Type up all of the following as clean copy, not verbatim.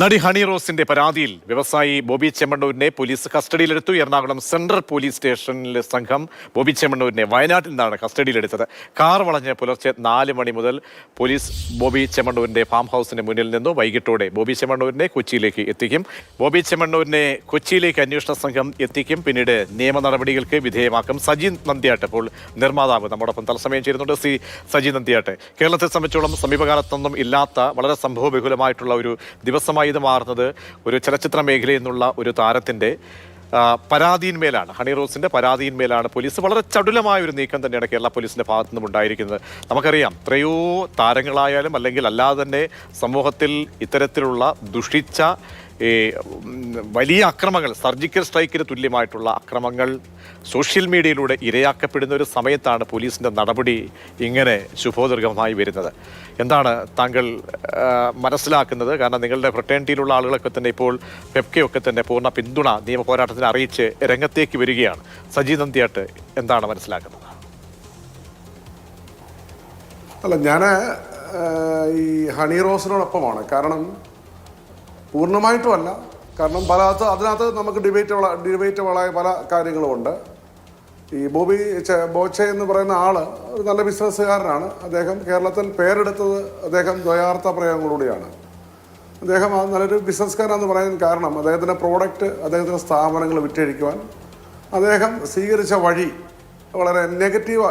നടി ഹണി റോസിന്റെ പരാതിയിൽ വ്യവസായി ബോബി ചെമ്മണ്ണൂരിനെ പോലീസ് കസ്റ്റഡിയിലെടുത്തു. എറണാകുളം സെൻട്രൽ പോലീസ് സ്റ്റേഷനിലെ സംഘം ബോബി ചെമ്മണ്ണൂരിനെ വയനാട്ടിൽ നിന്നാണ് കസ്റ്റഡിയിലെടുത്തത്. കാർ വളഞ്ഞ് പുലർച്ചെ 4 മണി മുതൽ പോലീസ് ബോബി ചെമ്മണ്ണൂരിന്റെ ഫാം ഹൗസിന് മുന്നിൽ നിന്നു. വൈകിട്ടോടെ ബോബി ചെമ്മണ്ണൂരിനെ കൊച്ചിയിലേക്ക് എത്തിക്കും. ബോബി ചെമ്മണ്ണൂരിനെ കൊച്ചിയിലേക്ക് അന്വേഷണ സംഘം എത്തിക്കും. പിന്നീട് നിയമ നടപടികൾക്ക് വിധേയമാക്കും. സജി നന്ദ്യാട്ട് ഇപ്പോൾ നിർമ്മാതാവ് നമ്മോടൊപ്പം തത്സമയം ചേരുന്നുണ്ട്. സജി നന്ദ്യാട്ട്, കേരളത്തെ സംബന്ധിച്ചോളം സമീപകാലത്തൊന്നും ഇല്ലാത്ത വളരെ സംഭവബഹുലമായിട്ടുള്ള ഒരു ദിവസമായി ഇത് മാറുന്നത് ഒരു ചലച്ചിത്ര മേഖലയിൽ നിന്നുള്ള ഒരു താരത്തിന്റെ പരാതിയിന്മേലാണ്. ഹണി റോസിന്റെ പരാതിയിന്മേലാണ് പോലീസ് വളരെ ചടുലമായ ഒരു നീക്കം തന്നെയാണ് കേരള പോലീസിന്റെ ഭാഗത്തു നിന്നും ഉണ്ടായിരിക്കുന്നത്. നമുക്കറിയാം, എത്രയോ താരങ്ങളായാലും അല്ലെങ്കിൽ അല്ലാതെ തന്നെ സമൂഹത്തിൽ ഇത്തരത്തിലുള്ള ദുഷിച്ച വലിയ അക്രമങ്ങൾ, സർജിക്കൽ സ്ട്രൈക്കിന് തുല്യമായിട്ടുള്ള അക്രമങ്ങൾ സോഷ്യൽ മീഡിയയിലൂടെ ഇരയാക്കപ്പെടുന്ന ഒരു സമയത്താണ് പോലീസിന്റെ നടപടി ഇങ്ങനെ ശുഭോദർഗമായി വരുന്നത്. എന്താണ് താങ്കൾ മനസ്സിലാക്കുന്നത്? കാരണം നിങ്ങളുടെ ഫ്രട്ടേണിറ്റിയിലുള്ള ആളുകളൊക്കെ തന്നെ ഇപ്പോൾ പെപ്കയൊക്കെ തന്നെ പൂർണ്ണ പിന്തുണ നിയമ പോരാട്ടത്തിന് അറിയിച്ച് രംഗത്തേക്ക് വരികയാണ്. സജി നന്ദ്യാട്ട് എന്താണ് മനസ്സിലാക്കുന്നത്? അല്ല, ഞാൻ ഈ ഹണി റോസിനോടൊപ്പമാണ്. കാരണം പൂർണ്ണമായിട്ടുമല്ല, കാരണം അതിനകത്ത് നമുക്ക് ഡിബേറ്റബിളായ പല കാര്യങ്ങളുമുണ്ട്. ഈ ബോച്ചെ എന്ന് പറയുന്ന ആൾ ഒരു നല്ല ബിസിനസ്സുകാരനാണ്. അദ്ദേഹം കേരളത്തിൽ പേരെടുത്തത് അദ്ദേഹം ദ്വയാർത്ഥ പ്രയോഗങ്ങളിലൂടെയാണ്. അദ്ദേഹം നല്ലൊരു ബിസിനസ്സുകാരാണെന്ന് പറയാൻ കാരണം അദ്ദേഹത്തിൻ്റെ പ്രോഡക്റ്റ്, അദ്ദേഹത്തിൻ്റെ സ്ഥാപനങ്ങൾ വിറ്റഴിക്കുവാൻ അദ്ദേഹം സ്വീകരിച്ച വഴി വളരെ നെഗറ്റീവ്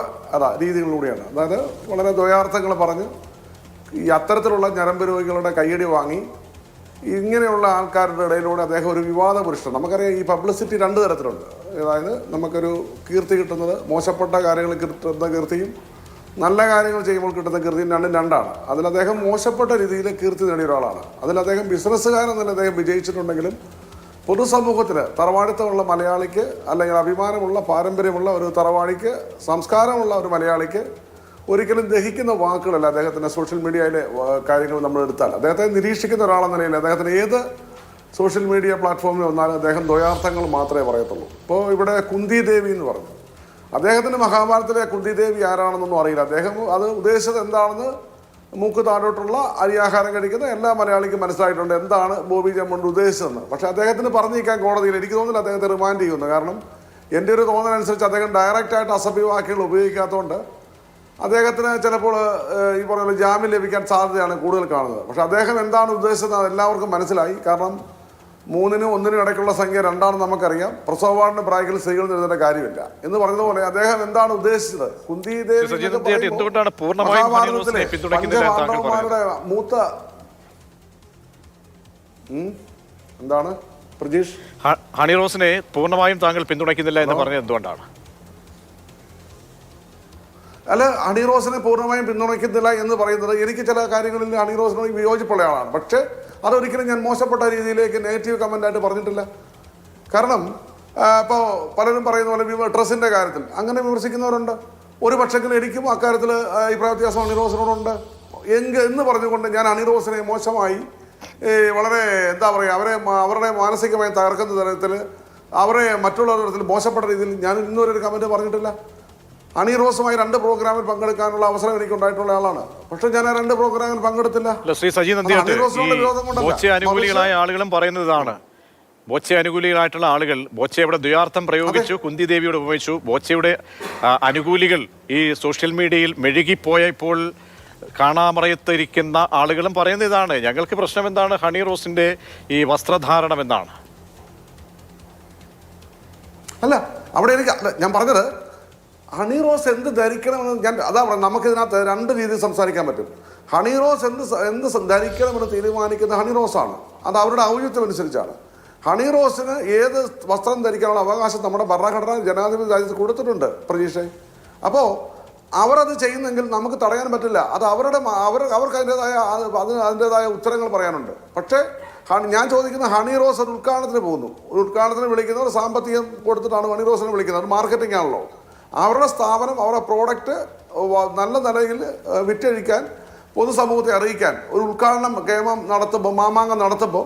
രീതികളിലൂടെയാണ്. അതായത് വളരെ ദ്വയാർത്ഥങ്ങൾ പറഞ്ഞ് ഈ അത്തരത്തിലുള്ള ഞരമ്പ് രോഗികളുടെ കയ്യടി വാങ്ങി ഇങ്ങനെയുള്ള ആൾക്കാരുടെ ഇടയിലൂടെ അദ്ദേഹം ഒരു വിവാദ പുരുഷൻ. നമുക്കറിയാം, ഈ പബ്ലിസിറ്റി 2 തരത്തിലുണ്ട്. അതായത് നമുക്കൊരു കീർത്തി കിട്ടുന്നത്, മോശപ്പെട്ട കാര്യങ്ങൾ കിട്ടുന്ന കീർത്തിയും നല്ല കാര്യങ്ങൾ ചെയ്യുമ്പോൾ കിട്ടുന്ന കീർത്തിയും രണ്ടാണ്. അതിൽ അദ്ദേഹം മോശപ്പെട്ട രീതിയിൽ കീർത്തി നേടിയ ഒരാളാണ്. അതിൽ അദ്ദേഹം ബിസിനസ്സുകാരെന്നല്ല അദ്ദേഹം വിജയിച്ചിട്ടുണ്ടെങ്കിലും പൊതുസമൂഹത്തിൽ തറവാടിത്തമുള്ള മലയാളിക്ക്, അല്ലെങ്കിൽ അഭിമാനമുള്ള പാരമ്പര്യമുള്ള ഒരു തറവാടിക്ക്, സംസ്കാരമുള്ള ഒരു മലയാളിക്ക് ഒരിക്കലും ദഹിക്കുന്ന വാക്കുകളല്ല അദ്ദേഹത്തിൻ്റെ സോഷ്യൽ മീഡിയയിലെ കാര്യങ്ങൾ നമ്മൾ എടുത്താൽ. അദ്ദേഹത്തെ നിരീക്ഷിക്കുന്ന ഒരാളെന്ന നിലയിൽ അദ്ദേഹത്തിന് ഏത് സോഷ്യൽ മീഡിയ പ്ലാറ്റ്ഫോമിൽ വന്നാലും അദ്ദേഹം ദ്വയാർത്ഥങ്ങൾ മാത്രമേ പറയത്തുള്ളൂ. ഇപ്പോൾ ഇവിടെ കുന്തി ദേവി എന്ന് പറഞ്ഞു, അദ്ദേഹത്തിന് മഹാഭാരതത്തിലെ കുന്തി ദേവി ആരാണെന്നൊന്നും അറിയില്ല. അദ്ദേഹം അത് ഉദ്ദേശിച്ചത് എന്താണെന്ന് മൂക്ക് താഴോട്ടുള്ള അരിയാഹാരം കഴിക്കുന്ന എല്ലാ മലയാളിക്കും മനസ്സിലായിട്ടുണ്ട് എന്താണ് ബോബി ചെമ്മണ്ണൂർ ഉദ്ദേശിച്ചതെന്ന്. പക്ഷേ അദ്ദേഹത്തിന് പറഞ്ഞിരിക്കാൻ കോടതിയിൽ എനിക്ക് തോന്നുന്നില്ല അദ്ദേഹത്തെ റിമാൻഡ് ചെയ്യുന്നു. കാരണം എൻ്റെ ഒരു തോന്നലനുസരിച്ച് അദ്ദേഹം ഡയറക്റ്റായിട്ട് അസഭ്യവാക്യങ്ങൾ ഉപയോഗിക്കാത്തതുകൊണ്ട് അദ്ദേഹത്തിന് ചിലപ്പോൾ ഈ പറഞ്ഞ ജാമ്യം ലഭിക്കാൻ സാധ്യതയാണ് കൂടുതൽ കാണുന്നത്. പക്ഷെ അദ്ദേഹം എന്താണ് ഉദ്ദേശിച്ചത് എല്ലാവർക്കും മനസ്സിലായി. കാരണം 3നും 1നും ഇടയ്ക്കുള്ള സംഖ്യ 2 നമുക്കറിയാം. പ്രസവവാർഡിന് പ്രായത്തിൽ സ്ത്രീകൾ എഴുതേണ്ട കാര്യമില്ല എന്ന് പറഞ്ഞതുപോലെ അദ്ദേഹം എന്താണ് ഉദ്ദേശിച്ചത്? കുന്തി ദേവി പഞ്ചപാണ്ഡവന്മാരുടെ മൂത്ത എന്താണ് പ്രജീഷ്? ഹണി റോസിനെ പൂർണ്ണമായും താങ്കൾ പിന്തുണയ്ക്കുന്നില്ല എന്ന് പറഞ്ഞത് എന്തുകൊണ്ടാണ്? അല്ല, ഹണി റോസിനെ പൂർണ്ണമായും പിന്തുണയ്ക്കുന്നില്ല എന്ന് പറയുന്നത് എനിക്ക് ചില കാര്യങ്ങളിൽ ഹണി റോസിനോട് വിയോജിപ്പുള്ള ആളാണ്. പക്ഷേ അതൊരിക്കലും ഞാൻ മോശപ്പെട്ട രീതിയിലേക്ക് നെഗറ്റീവ് കമൻ്റായിട്ട് പറഞ്ഞിട്ടില്ല. കാരണം ഇപ്പോൾ പലരും പറയുന്ന പോലെ ഡ്രസ്സിൻ്റെ കാര്യത്തിൽ അങ്ങനെ വിമർശിക്കുന്നവരുണ്ട്. ഒരു പക്ഷെങ്കിലും എനിക്കും അക്കാര്യത്തിൽ അഭിപ്രായ വ്യത്യാസം ഹണി റോസിനോടുണ്ട് എന്ന് പറഞ്ഞുകൊണ്ട് ഞാൻ ഹണി റോസിനെ മോശമായി വളരെ എന്താ പറയുക അവരുടെ മാനസികമായി തകർക്കുന്ന തരത്തിൽ അവരെ മറ്റുള്ള തരത്തിൽ മോശപ്പെട്ട രീതിയിൽ ഞാൻ ഇന്നുവരെ ഒരു കമൻറ്റ് പറഞ്ഞിട്ടില്ല. ഹണി റോസുമായി 2 പ്രോഗ്രാമിൽ പങ്കെടുക്കാനുള്ള അവസരം എനിക്ക് ഉണ്ടായിട്ടുള്ള ആളാണ്. പക്ഷെ ഞാൻ ആ 2 പ്രോഗ്രാമിൽ പങ്കെടുത്തില്ല. ശ്രീ സജി നന്ദ്യാട്ട്, ബോച്ചെ അനുകൂലികളായ ആളുകളും പറയുന്നതാണ്, ബോച്ചെ അനുകൂലികളായിട്ടുള്ള ആളുകൾ ബോച്ചയുടെ ദ്വയാർത്ഥം പ്രയോഗിച്ചു, കുന്തി ദേവിയോട് ഉപയോഗിച്ചു. ബോച്ചയുടെ അനുകൂലികൾ ഈ സോഷ്യൽ മീഡിയയിൽ മെഴുകിപ്പോയപ്പോൾ കാണാമറയത്തിരിക്കുന്ന ആളുകളും പറയുന്ന ഇതാണ്, ഞങ്ങൾക്ക് പ്രശ്നം എന്താണ് ഹണി റോസിന്റെ ഈ വസ്ത്രധാരണം എന്നാണ്. അല്ല, അവിടെ ഞാൻ പറഞ്ഞത് ഹണി റോസ് എന്ത് ധരിക്കണമെന്ന് അതാ പറഞ്ഞത്. നമുക്കിതിനകത്ത് 2 രീതിയിൽ സംസാരിക്കാൻ പറ്റും. ഹണി റോസ് എന്ത് ധരിക്കണമെന്ന് തീരുമാനിക്കുന്ന ഹണി റോസാണ്. അത് അവരുടെ ഔചിത്യം അനുസരിച്ചാണ്. ഹണി റോസിന് ഏത് വസ്ത്രം ധരിക്കാനുള്ള അവകാശം നമ്മുടെ ഭരണഘടന ജനാധിപത്യ രാജ്യത്ത് കൊടുത്തിട്ടുണ്ട് പ്രതീക്ഷ. അപ്പോൾ അവരത് ചെയ്യുന്നെങ്കിൽ നമുക്ക് തടയാൻ പറ്റില്ല. അത് അവർക്ക് അതിൻ്റെതായ ഉത്തരങ്ങൾ പറയാനുണ്ട്. പക്ഷേ ഞാൻ ചോദിക്കുന്ന ഹണി റോസ് ഒരു ഉദ്ഘാടനത്തിന് പോകുന്നു, ഒരു ഉദ്ഘാടനത്തിന് വിളിക്കുന്നവർ സാമ്പത്തികം കൊടുത്തിട്ടാണ് ഹണി റോസിനെ വിളിക്കുന്നത്. മാർക്കറ്റിംഗ് ആണല്ലോ. അവരുടെ സ്ഥാപനം, അവരുടെ പ്രോഡക്റ്റ് നല്ല നിലയിൽ വിറ്റഴിക്കാൻ, പൊതുസമൂഹത്തെ അറിയിക്കാൻ ഒരു ഉദ്ഘാടനം മാമാങ്കം നടത്തുമ്പോൾ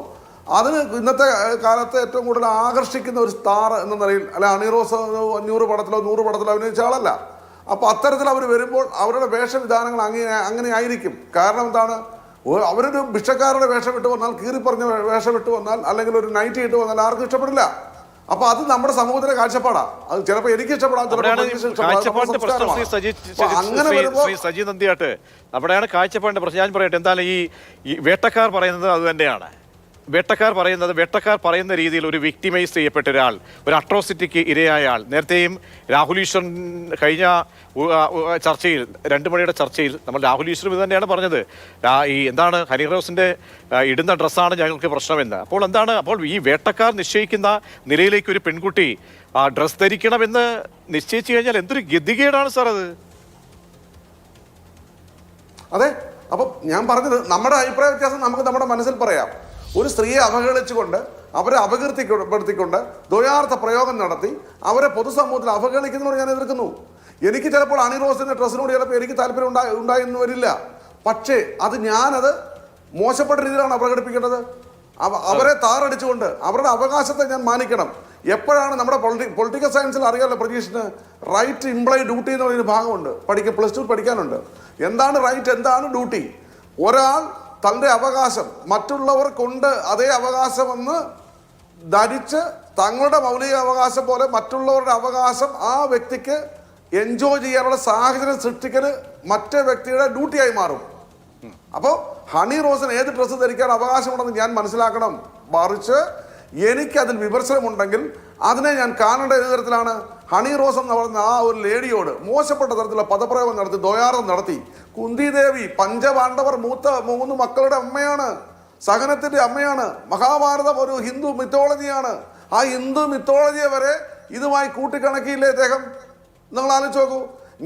അതിന് ഇന്നത്തെ കാലത്ത് ഏറ്റവും കൂടുതൽ ആകർഷിക്കുന്ന ഒരു സ്റ്റാർ എന്ന നിലയിൽ, അല്ല ഹണി റോസ് 500 പടത്തിലോ 100 പടത്തിലോ അഭിനയിച്ച ആളല്ല. അപ്പോൾ അത്തരത്തിൽ അവർ വരുമ്പോൾ അവരുടെ വേഷവിധാനങ്ങൾ അങ്ങനെ ആയിരിക്കും. കാരണം എന്താണ്, അവരൊരു ഭിക്ഷക്കാരുടെ വേഷം ഇട്ട് വന്നാൽ, കീറി പറഞ്ഞ വേഷം ഇട്ട് വന്നാൽ, അല്ലെങ്കിൽ ഒരു നൈറ്റ് ഇട്ട് വന്നാൽ ആർക്കും ഇഷ്ടപ്പെടില്ല. അപ്പൊ അത് നമ്മുടെ സമൂഹത്തിലെ കാഴ്ചപ്പാടാണ്. അത് ചിലപ്പോൾ എനിക്ക് ഇഷ്ടപ്പെടാം, അങ്ങനെ വരുമ്പോൾ സജി നന്ദിയാട്ട് അവിടെയാണ് കാഴ്ചപ്പാടിന്റെ പ്രശ്നം. ഞാൻ പറയട്ടെ, എന്തായാലും ഈ വേട്ടക്കാർ പറയുന്നത് അത് തന്നെയാണ്. വേട്ടക്കാർ പറയുന്ന രീതിയിൽ ഒരു വിക്ടിമൈസ് ചെയ്യപ്പെട്ട ഒരാൾ, ഒരു അട്രോസിറ്റിക്ക് ഇരയായ ആൾ. നേരത്തെയും രാഹുൽ ഈശ്വർ കഴിഞ്ഞ ചർച്ചയിൽ 2 മണിയുടെ ചർച്ചയിൽ നമ്മൾ രാഹുൽ ഈശ്വർ ഇത് തന്നെയാണ് പറഞ്ഞത്. ഈ എന്താണ് ഹനി റോസിന്റെ ഇടുന്ന ഡ്രസ്സാണ് ഞങ്ങൾക്ക് പ്രശ്നമെന്ന്. അപ്പോൾ ഈ വേട്ടക്കാർ നിശ്ചയിക്കുന്ന നിലയിലേക്ക് ഒരു പെൺകുട്ടി ഡ്രസ് ധരിക്കണമെന്ന് നിശ്ചയിച്ചു കഴിഞ്ഞാൽ എന്തൊരു ഗതികേടാണ് സാർ അത്. അതെ, അപ്പം ഞാൻ പറഞ്ഞത് നമ്മുടെ അഭിപ്രായ വ്യത്യാസം നമുക്ക് നമ്മുടെ മനസ്സിൽ പറയാം. ഒരു സ്ത്രീയെ അവഹേളിച്ചുകൊണ്ട്, അവരെ അപകീർത്തിപ്പെടുത്തിക്കൊണ്ട് ദ്വയാർത്ഥ പ്രയോഗം നടത്തി അവരെ പൊതുസമൂഹത്തിൽ അവഹേളിക്കുന്നതോട് ഞാൻ എതിർക്കുന്നു. എനിക്ക് ചിലപ്പോൾ ഹണി റോസിന്റെ ഡ്രസ്സിനോട് ചിലപ്പോൾ എനിക്ക് താല്പര്യം ഉണ്ടായെന്ന് വരില്ല. പക്ഷേ ഞാനത് മോശപ്പെട്ട രീതിയിലാണ് പ്രകടിപ്പിക്കേണ്ടത്. അവരെ താറടിച്ചുകൊണ്ട് അവരുടെ അവകാശത്തെ ഞാൻ മാനിക്കണം. എപ്പോഴാണ് നമ്മുടെ പൊളിറ്റിക്കൽ സയൻസിൽ അറിയാമല്ലോ പ്രതീക്ഷിന്, റൈറ്റ് ഇംപ്ലൈ ഡ്യൂട്ടി എന്ന് പറയുന്ന ഭാഗമുണ്ട്. +2 പഠിക്കാനുണ്ട്. എന്താണ് റൈറ്റ്, എന്താണ് ഡ്യൂട്ടി. ഒരാൾ തൻ്റെ അവകാശം മറ്റുള്ളവർക്കുണ്ട് അതേ അവകാശമെന്ന് ധരിച്ച് തങ്ങളുടെ മൗലിക അവകാശം പോലെ മറ്റുള്ളവരുടെ അവകാശം ആ വ്യക്തിക്ക് എൻജോയ് ചെയ്യാനുള്ള സാഹചര്യം സൃഷ്ടിക്കൽ മറ്റേ വ്യക്തിയുടെ ഡ്യൂട്ടിയായി മാറും. അപ്പോൾ ഹണി റോസിന് ഏത് ഡ്രസ്സ് ധരിക്കാൻ അവകാശമുണ്ടെന്ന് ഞാൻ മനസ്സിലാക്കണം. മറിച്ച് എനിക്കതിൽ വിമർശനമുണ്ടെങ്കിൽ അതിനെ ഞാൻ കാണേണ്ട ഏത് തരത്തിലാണ്. ഹണി റോസ് എന്ന് പറയുന്ന ആ ഒരു ലേഡിയോട് മോശപ്പെട്ട തരത്തിലുള്ള പദപ്രയോഗം നടത്തി, ദ്വയാർത്ഥം നടത്തി. കുന്തിദേവി പഞ്ചപാണ്ഡവർ മൂത്ത 3 മക്കളുടെ അമ്മയാണ്, സഹനത്തിന്റെ അമ്മയാണ്. മഹാഭാരതം ഒരു ഹിന്ദു മിത്തോളജിയാണ്. ആ ഹിന്ദു മിത്തോളജിയെ വരെ ഇതുമായി കൂട്ടിക്കണക്കിയില്ലേ അദ്ദേഹം? നിങ്ങൾ ആലോചിച്ച് നോക്കൂ.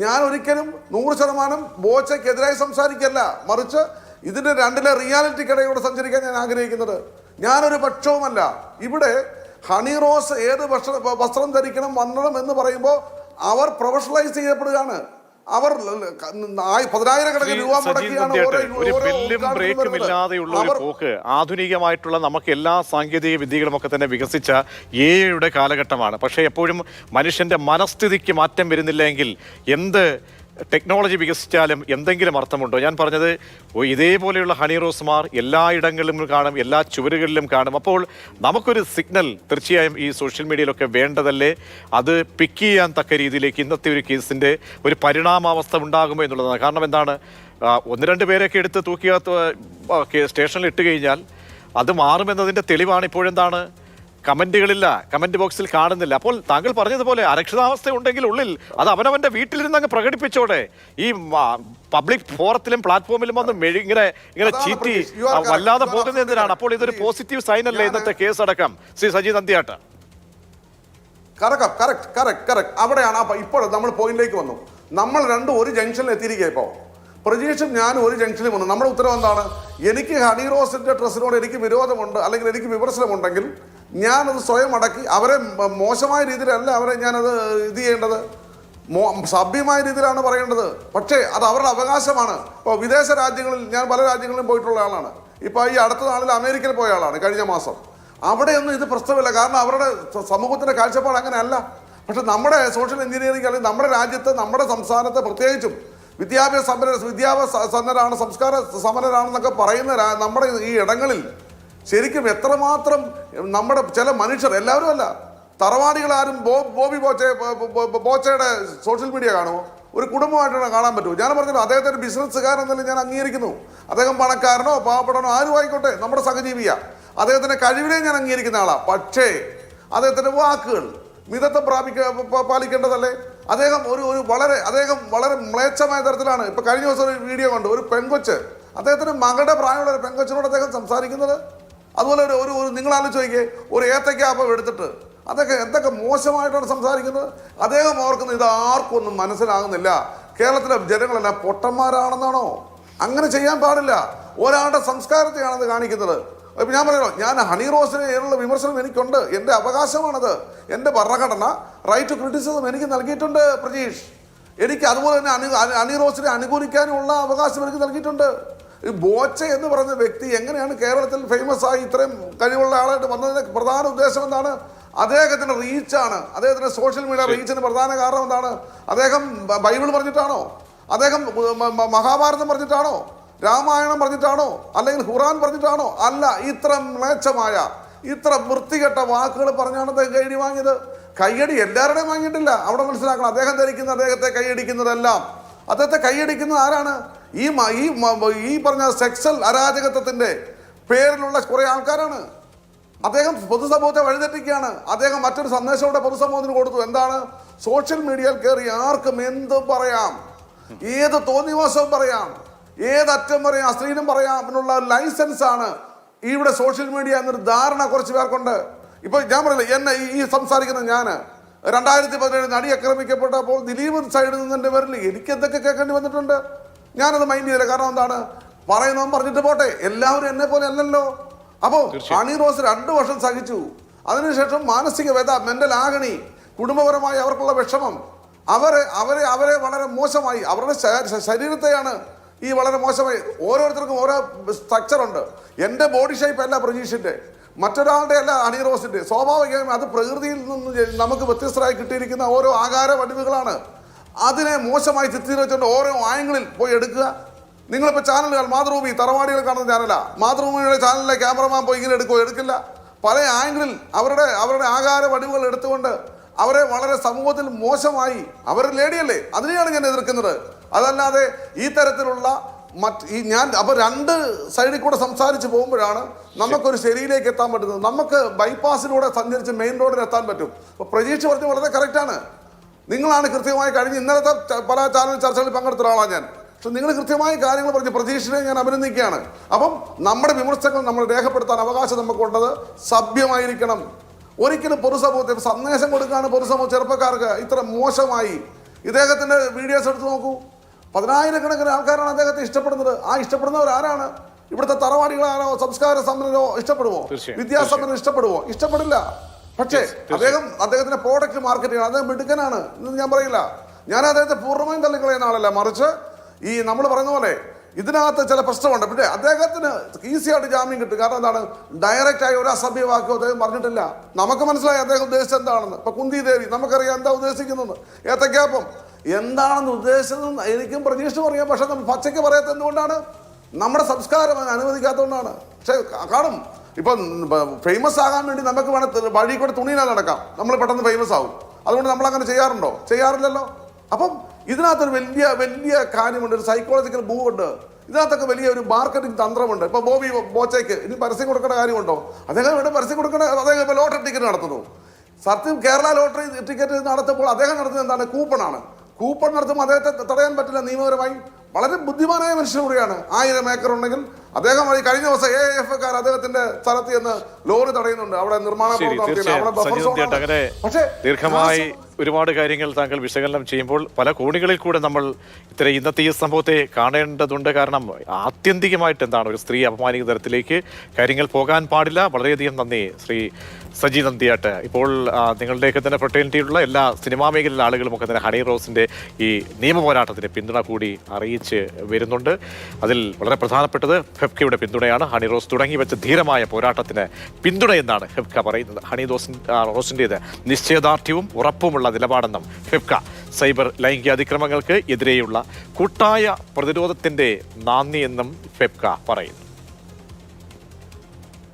ഞാൻ ഒരിക്കലും 100% ബോച്ചയ്ക്കെതിരായി സംസാരിക്കല്ല, മറിച്ച് ഇതിന്റെ രണ്ടിലെ റിയാലിറ്റിക്കിടയിലൂടെ സഞ്ചരിക്കാൻ ഞാൻ ആഗ്രഹിക്കുന്നത്. ഞാനൊരു പക്ഷവുമല്ല. ഇവിടെ ഹണി റോസ് ഏത് വസ്ത്രം ധരിക്കണം വന്നണം എന്ന് പറയുമ്പോൾ അവർ പ്രൊഫഷണലൈസ് ചെയ്യപ്പെടുകയാണ്. അവർ 10,000-കണക്കിന് രൂപ മുടക്കിയാണ് ഇല്ലാതെയുള്ള ഒരു പോക്ക്. ആധുനികമായിട്ടുള്ള നമുക്ക് എല്ലാ സാങ്കേതിക വിദ്യകളും ഒക്കെ തന്നെ വികസിച്ച AI-യുടെ കാലഘട്ടമാണ്. പക്ഷേ എപ്പോഴും മനുഷ്യന്റെ മനസ്ഥിതിക്ക് മാറ്റം വരുന്നില്ലെങ്കിൽ എന്ത് ടെക്നോളജി വികസിച്ചാലും എന്തെങ്കിലും അർത്ഥമുണ്ടോ? ഞാൻ പറഞ്ഞത് ഇതേപോലെയുള്ള ഹണി റോസ്മാർ എല്ലായിടങ്ങളിലും കാണും, എല്ലാ ചുവരുകളിലും കാണും. അപ്പോൾ നമുക്കൊരു സിഗ്നൽ തീർച്ചയായും ഈ സോഷ്യൽ മീഡിയയിലൊക്കെ വേണ്ടതല്ലേ? അത് പിക്ക് ചെയ്യാൻ തക്ക രീതിയിലേക്ക് ഇന്നത്തെ ഒരു കേസിൻ്റെ ഒരു പരിണാമാവസ്ഥ ഉണ്ടാകുമോ എന്നുള്ളതാണ്. കാരണം എന്താണ്, 1-2 പേരൊക്കെ എടുത്ത് തൂക്കിയകത്ത് സ്റ്റേഷനിൽ ഇട്ട് കഴിഞ്ഞാൽ അത് മാറുമെന്നതിൻ്റെ തെളിവാണ് ഇപ്പോഴെന്താണ്, കമന്റുകളില്ല, കമന്റ് ബോക്സിൽ കാണുന്നില്ല. അപ്പോൾ താങ്കൾ പറഞ്ഞതുപോലെ അരക്ഷിതാവസ്ഥ ഉണ്ടെങ്കിൽ ഉള്ളിൽ അത് അവനവന്റെ വീട്ടിലിരുന്ന് അങ്ങ് പ്രകടിപ്പിച്ചോടെ. ഈ പബ്ലിക് ഫോറത്തിലും പ്ലാറ്റ്ഫോമിലും വന്ന് ഇങ്ങനെ ചീറ്റി വല്ലാതെ പോകുന്നത് എന്തിനാണ്? അപ്പോൾ ഇതൊരു പോസിറ്റീവ് സൈൻ അല്ലേ ഇന്നത്തെ കേസ് അടക്കം? ശ്രീ സജി നന്ദിയാട്ട്. അവിടെയാണ് ഇപ്പോൾ നമ്മൾ പോയിന്റിലേക്ക് വന്നു. നമ്മൾ രണ്ടും ഒരു ജംഗ്ഷനിൽ എത്തിയിരിക്കുക. ഇപ്പോൾ പ്രജീഷും ഞാനും ഒരു ജംഗ്ഷനിൽ വന്നു. നമ്മുടെ ഉത്തരവ് എന്താണ്? എനിക്ക് ഹണി റോസിന്റെ ഡ്രസ്സിനോട് എനിക്ക് വിരോധമുണ്ട് അല്ലെങ്കിൽ എനിക്ക് വിമർശനമുണ്ടെങ്കിൽ ഞാനത് സ്വയം അടക്കി അവരെ മോശമായ രീതിയിലല്ല അവരെ ഞാനത് ഇത് ചെയ്യേണ്ടത്, സഭ്യമായ രീതിയിലാണ് പറയേണ്ടത്. പക്ഷേ അത് അവരുടെ അവകാശമാണ്. ഇപ്പോൾ വിദേശ രാജ്യങ്ങളിൽ ഞാൻ പല രാജ്യങ്ങളിലും പോയിട്ടുള്ള ആളാണ്. ഇപ്പോൾ ഈ അടുത്ത നാളിൽ അമേരിക്കയിൽ പോയ ആളാണ് കഴിഞ്ഞ മാസം. അവിടെയൊന്നും ഇത് പ്രശ്നമില്ല, കാരണം അവരുടെ സമൂഹത്തിൻ്റെ കാഴ്ചപ്പാട് അങ്ങനെയല്ല. പക്ഷെ നമ്മുടെ സോഷ്യൽ എഞ്ചിനീയറിംഗ് അല്ലെങ്കിൽ നമ്മുടെ രാജ്യത്ത്, നമ്മുടെ സംസ്ഥാനത്ത് പ്രത്യേകിച്ചും വിദ്യാഭ്യാസ സംസ്കാര സമരരാണെന്നൊക്കെ പറയുന്ന നമ്മുടെ ഈ ഇടങ്ങളിൽ ശരിക്കും എത്രമാത്രം നമ്മുടെ ചില മനുഷ്യർ, എല്ലാവരും അല്ല, തറവാടികളാരും ബോബി ബോച്ചയുടെ സോഷ്യൽ മീഡിയ കാണുമോ? ഒരു കുടുംബമായിട്ടാണ് കാണാൻ പറ്റുമോ? ഞാൻ പറഞ്ഞത് അദ്ദേഹത്തിന് ബിസിനസ്സുകാരെന്നല്ല ഞാൻ അംഗീകരിക്കുന്നു. അദ്ദേഹം പണക്കാരനോ പാവപ്പെടനോ ആരും ആയിക്കോട്ടെ, നമ്മുടെ സഹജീവിയ. അദ്ദേഹത്തിന്റെ കഴിവിനെ ഞാൻ അംഗീകരിക്കുന്ന ആളാണ്. പക്ഷേ അദ്ദേഹത്തിന്റെ വാക്കുകൾ മിതത്വം പാലിക്കേണ്ടതല്ലേ? അദ്ദേഹം വളരെ മ്ലേച്ഛമായ തരത്തിലാണ്. ഇപ്പൊ കഴിഞ്ഞ ദിവസം ഒരു വീഡിയോ കണ്ടു, ഒരു പെൺകൊച്ച്, അദ്ദേഹത്തിന് മകളുടെ പ്രായമുള്ള ഒരു പെൺകൊച്ചിനോട് അദ്ദേഹം സംസാരിക്കുന്നത്. അതുപോലെ ഒരു നിങ്ങൾ ആലോചിച്ച് നോക്കിയേ, ഒരു ഏത്തക്കാപ്പം എടുത്തിട്ട് അതൊക്കെ എന്തൊക്കെ മോശമായിട്ടാണ് സംസാരിക്കുന്നത്. അദ്ദേഹം ഓർക്കുന്നത് ഇത് ആർക്കും ഒന്നും മനസ്സിലാകുന്നില്ല, കേരളത്തിലെ ജനങ്ങളെല്ലാം പൊട്ടന്മാരാണെന്നാണോ? അങ്ങനെ ചെയ്യാൻ പാടില്ല. ഒരാളുടെ സംസ്കാരത്തെയാണത് കാണിക്കുന്നത്. ഇപ്പം ഞാൻ പറയുമല്ലോ, ഞാൻ ഹണി റോസിനുള്ള വിമർശനം എനിക്കുണ്ട്, എൻ്റെ അവകാശമാണത്. എൻ്റെ ഭരണഘടന റൈറ്റ് ടു ക്രിറ്റിസിസം എനിക്ക് നൽകിയിട്ടുണ്ട് പ്രജീഷ്. എനിക്ക് അതുപോലെ തന്നെ ഹണി റോസിനെ അനുകൂലിക്കാനുള്ള അവകാശം എനിക്ക് നൽകിയിട്ടുണ്ട്. ഈ ബോച്ച എന്ന് പറയുന്ന വ്യക്തി എങ്ങനെയാണ് കേരളത്തിൽ ഫേമസ് ആയി ഇത്രയും കഴിവുള്ള ആളായിട്ട് വന്നതിന്റെ പ്രധാന ഉദ്ദേശം എന്താണ്? അദ്ദേഹത്തിന്റെ റീച്ചാണ്. അദ്ദേഹത്തിന്റെ സോഷ്യൽ മീഡിയ റീച്ചിന് പ്രധാന കാരണം എന്താണ്? അദ്ദേഹം ബൈബിൾ പറഞ്ഞിട്ടാണോ? അദ്ദേഹം മഹാഭാരതം പറഞ്ഞിട്ടാണോ? രാമായണം പറഞ്ഞിട്ടാണോ അല്ലെങ്കിൽ ഖുറാൻ പറഞ്ഞിട്ടാണോ? അല്ല, ഇത്ര മ്ലേച്ഛമായ ഇത്ര വൃത്തികെട്ട വാക്കുകൾ പറഞ്ഞാണ് അദ്ദേഹം കൈയടി വാങ്ങിയത്. കൈയടി എല്ലാവരുടെയും വാങ്ങിയിട്ടില്ല. അവിടെ മനസ്സിലാക്കണം, അദ്ദേഹം ധരിക്കുന്ന അദ്ദേഹത്തെ കൈയടിക്കുന്നതെല്ലാം അദ്ദേഹത്തെ കൈയടിക്കുന്നത് ആരാണ്? ഈ പറഞ്ഞ സെക്സൽ അരാജകത്വത്തിന്റെ പേരിലുള്ള കുറെ ആൾക്കാരാണ്. അദ്ദേഹം പൊതുസമൂഹത്തെ വഴിതെറ്റിക്കുകയാണ്. അദ്ദേഹം മറ്റൊരു സന്ദേശത്തോടെ പൊതുസമൂഹത്തിന് കൊടുത്തു. എന്താണ്? സോഷ്യൽ മീഡിയയിൽ കയറി ആർക്കും എന്തും പറയാം, ഏത് തോന്നിവാസവും പറയാം, ഏതറ്റം പറയാം, അശ്ലീലം പറയാം എന്നുള്ള ലൈസൻസ് ആണ് ഇവിടെ സോഷ്യൽ മീഡിയ എന്നൊരു ധാരണ കുറച്ച് പേർക്കുണ്ട്. ഇപ്പൊ ഞാൻ പറയില്ല, എന്നെ ഈ സംസാരിക്കുന്ന ഞാൻ 2017 നടി ആക്രമിക്കപ്പെട്ടപ്പോൾ ദിലീപ് സൈഡിൽ നിന്നെ പേരിൽ എനിക്ക് എന്തൊക്കെ കേൾക്കേണ്ടി വന്നിട്ടുണ്ട്. ഞാനത് മൈൻഡ് ചെയ്തില്ല. കാരണം എന്താണ്? പറയുന്നവൻ പറഞ്ഞിട്ട് പോട്ടെ, എല്ലാവരും എന്നെ പോലെ അല്ലല്ലോ. അപ്പോൾ ഹണി റോസ് 2 വർഷം സഹിച്ചു. അതിനുശേഷം മാനസിക വ്യത, മെന്റൽ ആഗണി, കുടുംബപരമായി അവർക്കുള്ള വിഷമം, അവരെ വളരെ മോശമായി, അവരുടെ ശരീരത്തെയാണ് ഈ വളരെ മോശമായി. ഓരോരുത്തർക്കും ഓരോ സ്ട്രക്ചറുണ്ട്. എൻ്റെ ബോഡി ഷേപ്പ് അല്ല പ്രജീഷിൻ്റെ, മറ്റൊരാളുടെ അല്ല ഹണി റോസിൻ്റെ. സ്വാഭാവികമായും അത് പ്രകൃതിയിൽ നിന്ന് നമുക്ക് വ്യത്യസ്തരായി കിട്ടിയിരിക്കുന്ന ഓരോ ആകാര വടിവുകളാണ്. അതിനെ മോശമായി ചിത്രീകരിച്ചുകൊണ്ട് ഓരോ ആംഗിളിൽ പോയി എടുക്കുക. നിങ്ങളിപ്പോൾ ചാനലുകൾ, മാതൃഭൂമി തറവാടികൾ കാണുന്ന ചാനലാ, മാതൃഭൂമിയുടെ ചാനലിലെ ക്യാമറമാൻ പോയി ഇങ്ങനെ എടുക്കില്ല. പല ആംഗിളിൽ അവരുടെ ആകാര വടിവുകൾ എടുത്തുകൊണ്ട് അവരെ വളരെ സമൂഹത്തിൽ മോശമായി, അവർ ലേഡിയല്ലേ, അതിനെയാണ് ഞാൻ എതിർക്കുന്നത്. അതല്ലാതെ ഈ തരത്തിലുള്ള ഞാൻ അപ്പോൾ 2 സൈഡിൽ കൂടെ സംസാരിച്ച് പോകുമ്പോഴാണ് നമുക്കൊരു ശരിയിലേക്ക് എത്താൻ പറ്റുന്നത്. നമുക്ക് ബൈപ്പാസിലൂടെ സഞ്ചരിച്ച് മെയിൻ റോഡിൽ എത്താൻ പറ്റും. അപ്പോൾ പ്രതീക്ഷ പറഞ്ഞത് വളരെ കറക്റ്റാണ്. നിങ്ങളാണ് കൃത്യമായി കഴിഞ്ഞ് ഇന്നലത്തെ പല ചാനൽ ചർച്ചകളിൽ പങ്കെടുത്ത ഒരാളാണ് ഞാൻ. പക്ഷെ നിങ്ങൾ കൃത്യമായ കാര്യങ്ങൾ പറഞ്ഞ് പ്രതീക്ഷയെ ഞാൻ അഭിനന്ദിക്കുകയാണ്. അപ്പം നമ്മുടെ വിമർശനങ്ങൾ നമ്മൾ രേഖപ്പെടുത്താൻ അവകാശം നമുക്കുള്ളത് സഭ്യമായിരിക്കണം. ഒരിക്കലും പൊതുസമൂഹത്തെ സന്ദേശം കൊടുക്കുകയാണ് പൊതുസമൂഹ ചെറുപ്പക്കാർക്ക് ഇത്ര മോശമായി. ഇദ്ദേഹത്തിൻ്റെ വീഡിയോസ് എടുത്ത് നോക്കൂ. 10,000-കണക്കിന് ആൾക്കാരാണ് അദ്ദേഹത്തെ ഇഷ്ടപ്പെടുന്നത്. ആ ഇഷ്ടപ്പെടുന്നവർ ആരാണ്? ഇവിടുത്തെ തറവാടികളാണോ, സംസ്കാര സമ്പന്നരോ ഇഷ്ടപ്പെടുമോ, വിദ്യാസമ്പന്നരോ ഇഷ്ടപ്പെടുമോ? ഇഷ്ടപ്പെടില്ല. പക്ഷേ അദ്ദേഹത്തിന്റെ പ്രോഡക്റ്റ് മാർക്കറ്റ് ചെയ്യണം. അദ്ദേഹം മിടുക്കനാണ് എന്ന് ഞാൻ പറയില്ല. ഞാൻ അദ്ദേഹത്തെ പൂർണ്ണമായും തള്ളിക്കളയുന്ന ആളല്ല. മറിച്ച് ഈ നമ്മൾ പറയുന്ന പോലെ ഇതിനകത്ത് ചില പ്രശ്നമുണ്ട്. പിന്നെ അദ്ദേഹത്തിന് ഈസിയായിട്ട് ജാമ്യം കിട്ടും. കാരണം എന്താണ്? ഡയറക്റ്റായി ഒരു അസഭ്യ വാക്കോ അദ്ദേഹം പറഞ്ഞിട്ടില്ല. നമുക്ക് മനസ്സിലായി അദ്ദേഹം ഉദ്ദേശിച്ചത് എന്താണെന്ന്. ഇപ്പൊ കുന്തി ദേവി നമുക്കറിയാം എന്താ ഉദ്ദേശിക്കുന്നത്. ഏത്തക്കാപ്പം എന്താണെന്ന് ഉദ്ദേശിച്ചതെന്ന് എനിക്കും പ്രതീക്ഷിച്ചും അറിയാം. പക്ഷെ നമ്മൾ പച്ചയ്ക്ക് പറയാത്ത എന്തുകൊണ്ടാണ്? നമ്മുടെ സംസ്കാരം അത് അനുവദിക്കാത്തതുകൊണ്ടാണ്. പക്ഷെ കാണും, ഇപ്പം ഫേമസ് ആകാൻ വേണ്ടി നമുക്ക് വഴി കൂടെ തുണിയിലാണ് നടക്കാം, നമ്മൾ പെട്ടെന്ന് ഫേമസ് ആവും. അതുകൊണ്ട് നമ്മളങ്ങനെ ചെയ്യാറുണ്ടോ? ചെയ്യാറില്ലല്ലോ. അപ്പം ഇതിനകത്തൊരു വലിയ കാര്യമുണ്ട്, ഒരു സൈക്കോളജിക്കൽ മൂവ് ഉണ്ട്. ഇതിനകത്തൊക്കെ വലിയ ഒരു മാർക്കറ്റിംഗ് തന്ത്രമുണ്ട്. ഇപ്പൊ ബോച്ചയ്ക്ക് ഇനി പരസ്യം കൊടുക്കേണ്ട കാര്യമുണ്ടോ? അദ്ദേഹം ഇവിടെ പരസ്യം കൊടുക്കേണ്ട, അദ്ദേഹം ഇപ്പോൾ ലോട്ടറി ടിക്കറ്റ് നടത്തുന്നു. സത്യം കേരള ലോട്ടറി ടിക്കറ്റ് നടത്തുമ്പോൾ അദ്ദേഹം നടത്തുന്നത് എന്താണ്? കൂപ്പണാണ്. കൂപ്പൺ നടത്തുമ്പോൾ അദ്ദേഹത്തെ തടയാൻ പറ്റില്ല നിയമപരമായി. വളരെ ബുദ്ധിമാനായ മനുഷ്യൻ കൂടിയാണ്. 1000 ഏക്കർ ഉണ്ടെങ്കിൽ അദ്ദേഹം കഴിഞ്ഞ ദിവസം AFക്കാർ അദ്ദേഹത്തിന്റെ സ്ഥലത്ത് ചെന്ന് ലോറി തടയുന്നുണ്ട്. അവിടെ നിർമ്മാണ പക്ഷേ ദീർഘമായി ഒരുപാട് കാര്യങ്ങൾ താങ്കൾ വിശകലനം ചെയ്യുമ്പോൾ പല കോണികളിൽ കൂടെ നമ്മൾ ഇന്നത്തെ ഈ സംഭവത്തെ കാണേണ്ടതുണ്ട്. കാരണം ആത്യന്തികമായിട്ട് എന്താണ്, ഒരു സ്ത്രീ അപമാനിക്കുന്ന തരത്തിലേക്ക് കാര്യങ്ങൾ പോകാൻ പാടില്ല. വളരെയധികം നന്ദി ശ്രീ സജി നന്ദിയാട്ട്. ഇപ്പോൾ നിങ്ങളുടെയൊക്കെ തന്നെ ഫ്രട്ടേണിറ്റിയിലുള്ള എല്ലാ സിനിമാ മേഖലയിലെ ആളുകളും ഒക്കെ തന്നെ ഹണി റോസിന്റെ ഈ നിയമ പോരാട്ടത്തിന് പിന്തുണ കൂടി അറിയിച്ച് വരുന്നുണ്ട്. അതിൽ വളരെ പ്രധാനപ്പെട്ടത് ഫെഫ്കയുടെ പിന്തുണയാണ്. ഹണി റോസ് തുടങ്ങി വെച്ച ധീരമായ പോരാട്ടത്തിന് പിന്തുണയെന്നാണ് ഫെഫ്ക പറയുന്നത്. ഹണി റോസിൻ്റേത് നിശ്ചയദാർഢ്യവും ഉറപ്പുമുള്ള നിലപാടെന്നും ഫെഫ്ക സൈബർ ലൈംഗിക അതിക്രമങ്ങൾക്ക് എതിരെയുള്ള കൂട്ടായ പ്രതിരോധത്തിന്റെ നാന്ദി എന്നും ഫെഫ്ക പറയുന്നു.